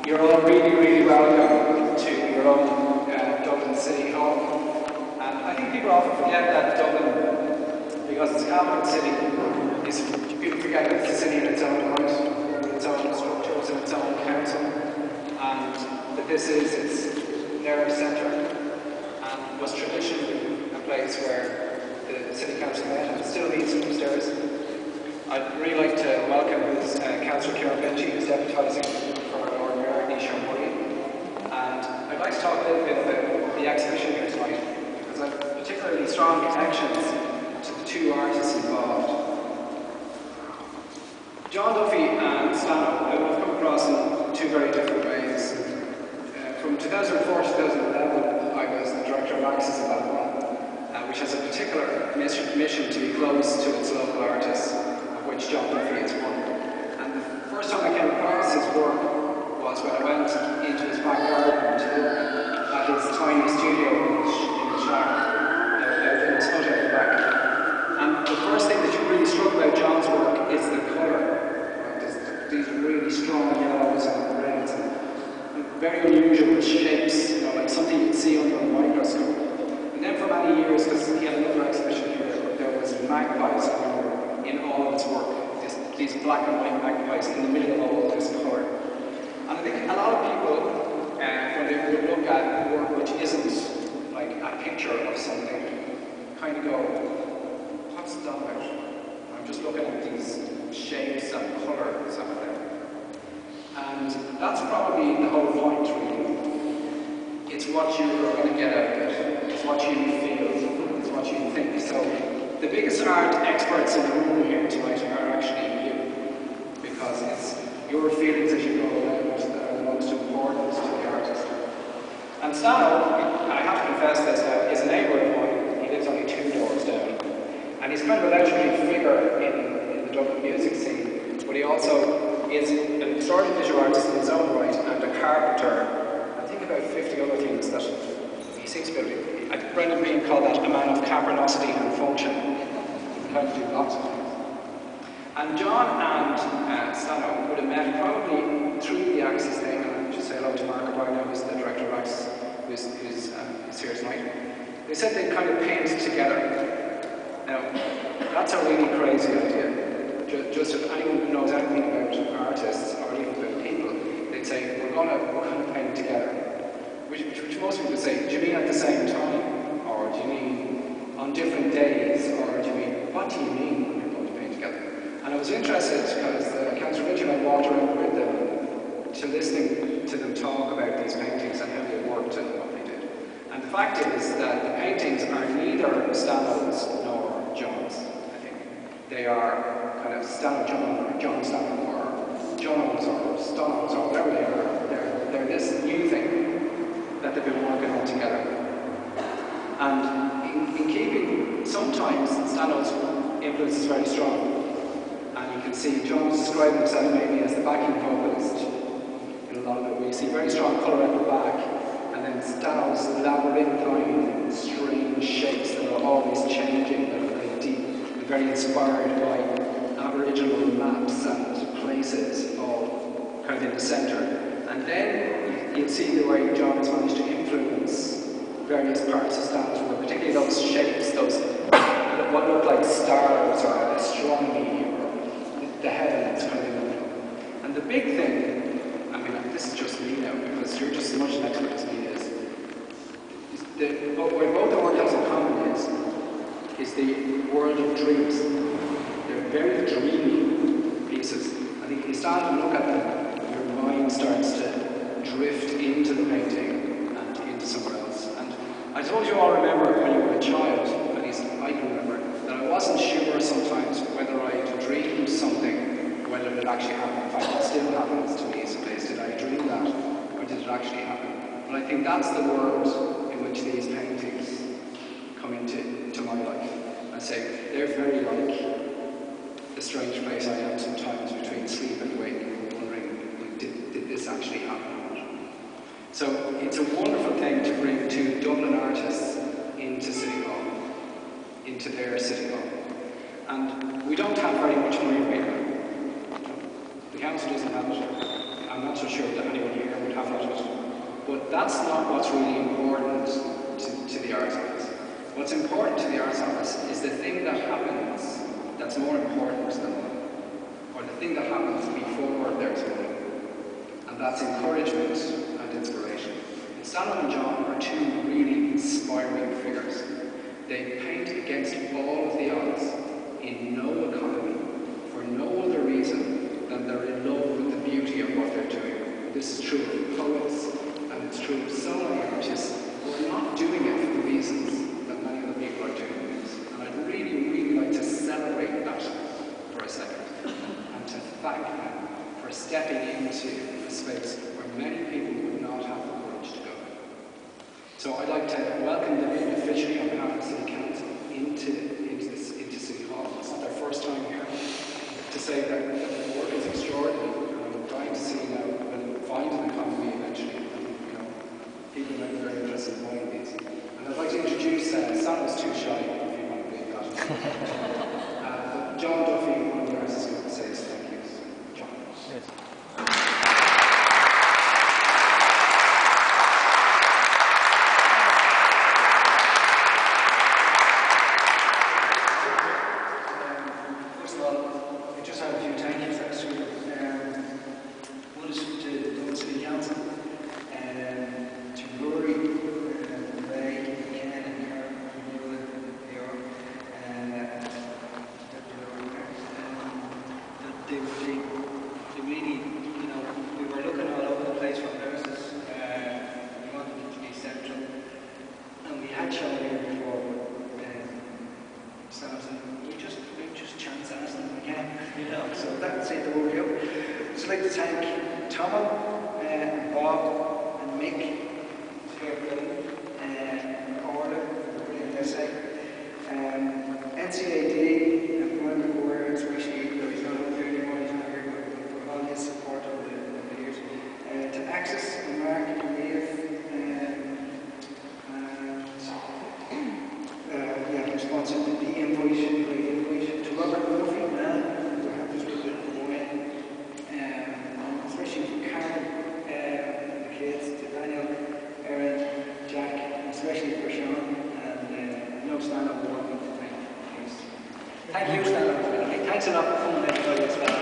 You're all really, really welcome to your own Dublin City Hall. And I think people often forget that Dublin, because it's a capital city, people forget that it's a city in its own right, with its own structures and its own council, and that this is its nerve centre, and was traditionally a place where the city council met, and still meets upstairs. I'd really like to welcome Councillor Curated, who's deputising for Ruairí, and I'd like to talk a little bit about the exhibition here tonight, because I have particularly strong connections to the two artists involved. John Duffy and Stano, I would have come across in two very different ways. From 2004 to 2011, I was the director of Access in Dublin, which has a particular mission to be close to its local artists, of which John Duffy is one. And the first time I came across his work was when I went into his back garden to look at his tiny studio in the shack, out in his hut out the back. And the first thing that really struck about John's work is the colour. Right? There's these really strong yellows and reds, and very unusual shapes, you know, like something you'd see under a microscope. And then for many years, because he had another exhibition here, there was magpies in all of his work. These black and white magpies in the middle of all this colour. And I think a lot of people, when they would look at work which isn't like a picture of something, kind of go, what's that about? I'm just looking at these shapes and colours out there. And that's probably the whole point, really. It's what you're going to get out of it. It's what you feel. It's what you think. So the biggest art experts in the room here tonight are actually you, because it's your feelings as you go around that are the most important to the artist. And Stano, I have to confess this now, is a neighbour of mine. He lives only 2 doors down. And he's kind of a legendary figure in the Dublin music scene, but he also is an extraordinary visual artist in his own right, and a carpenter. I think about 50 other things that he seems to be able to. Brendan Bean called that a man of capernosity and function. He can kind of do lots of things. And John and Stano would have met probably through the Access thing, and I'll just say hello to Mark O'Brien, who's the director of Access, who's here tonight. They said they'd kind of paint together. Now, that's a really crazy idea. Just if anyone knows anything about artists or even about people, they'd say, we're gonna paint together. Which most people would say, do you mean at the same time? Or do you mean on different days? Or do you mean, what do you mean when you're going to paint together? And I was interested because Councillor Mitchell and I walked around with them to listening to them talk about these paintings and how they worked and what they did. And the fact is that the paintings are neither Stano's nor John's, I think. They are kind of Stano John or John Stano or John's or Stano's or whatever they are. They're this new thing that they've been working on together. And in keeping, sometimes Stano's influence is very strong. And you can see John's describing himself maybe as the backing vocalist in a lot of it, where you see very strong colour at the back, and then Stano's labyrinthine, strange shapes that are always changing, that are very deep, and very inspired by Aboriginal maps and places, all kind of in the centre. And then you'll see the way John has managed to influence various parts of Stano's work, particularly those shapes, those what look like stars or astronomy or the heavens kind of thing. And the big thing, I mean, this is just me now because you're just as much an expert as me, what both the work has in common is the world of dreams. They're very dreamy pieces. I think if you start to look at them, your mind starts to drift into the painting and into somewhere else. And I suppose you all remember when you were a child, at least I can remember, that I wasn't sure sometimes whether I'd dreamed something, whether it actually happened. In fact, it still happens to me some days. Did I dream that, or did it actually happen? But I think that's the world in which these paintings come into my life. I say they're very like the strange place I am sometimes between sleep and wake, wondering, did this actually happen? So it's a wonderful thing to bring two Dublin artists into City Hall, into their City Hall. And we don't have very much money right now. The council doesn't have it. I'm not so sure that anyone here that's not what's really important to the Arts Office. What's important to the Arts Office is the thing that happens that's more important than money, or the thing that happens before there's money, and that's encouragement and inspiration. Stano and John are two really inspiring figures. They paint against all of the odds in no economy for no other reason than they're in love with the beauty of what they're doing. This is true of poets, and it's true of so many artists who are not doing it for the reasons that many other people are doing it. And I'd really, really like to celebrate that for a second, and to thank them for stepping into a space where many people would not have the courage to go. So I'd like to welcome them in officially on behalf of the City Council into City Hall. It's not their first time here. To say that the work is extraordinary, and I'm trying to see now we'll find an economy eventually. People might be very interested in buying these. And I'd like to introduce, Stano's too shy if you want to believe that. But John Duffy, one of the artists, is going to say his thank yous. John. Yes. One is to Dublin City Council, to Ruairí, Ray, Ken, and Karen, they are, they really, we were looking all over the place for premises. We wanted it to be central, and we had shown here before, Samson, we just chance ask them again, so that's it, the work out. So I'd like to thank Tomo, Bob, and Mick for and Orla for the brilliant essay. NCAD and Brian McGuire, especially, though he's not up there anymore, he's not here, but for all his support over the years. To Access and Mark and Cuív, responsive to the invite to Robert Murphy, who happens to be especially to Karen, the kids, to Daniel, Erin, Jack, especially for Sean, and no Stano will want me to thank. Thank you, Stano. Thanks a lot for coming, everybody, as well.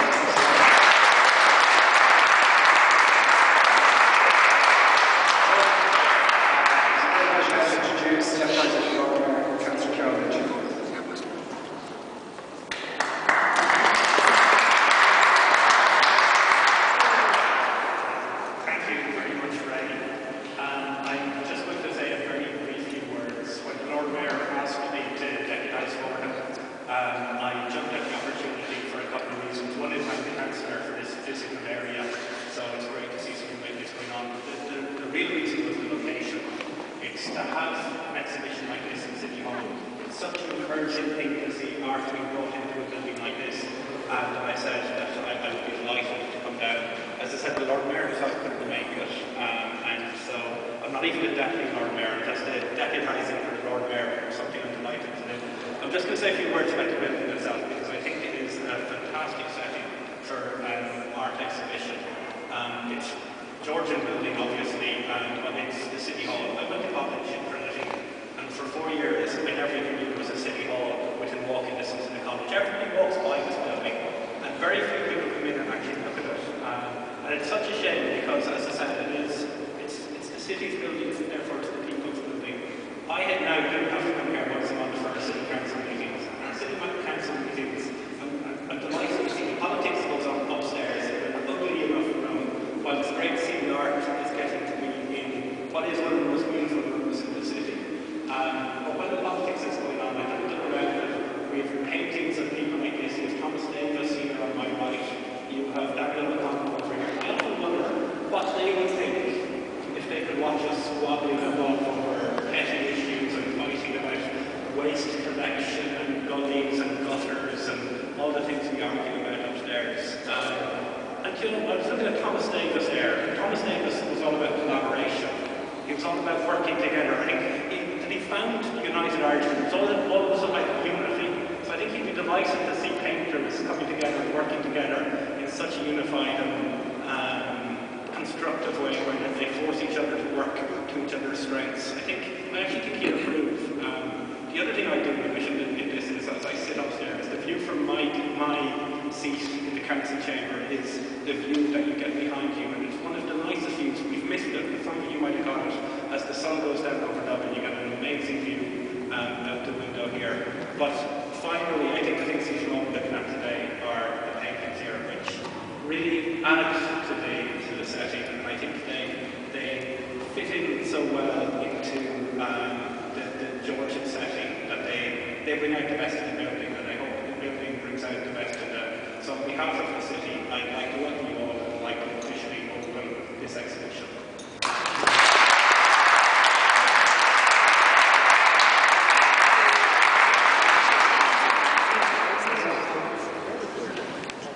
constructive way where they force each other to work her strengths. I actually think you'll approve. The other thing I do in addition in this is, as I sit upstairs, the view from my seat in the council chamber is the view that you get behind you, and it's one of the nicest views. We've missed it. Some of you might have got it. As the sun goes down over Dublin, you get an amazing view out the window here. But finally, I think the things you should all be looking at today are the paintings here, which really add to the setting, and I think they fit in so well into the Georgian setting that they bring out the best in the building, and I hope the building brings out the best in the. So on behalf of the city,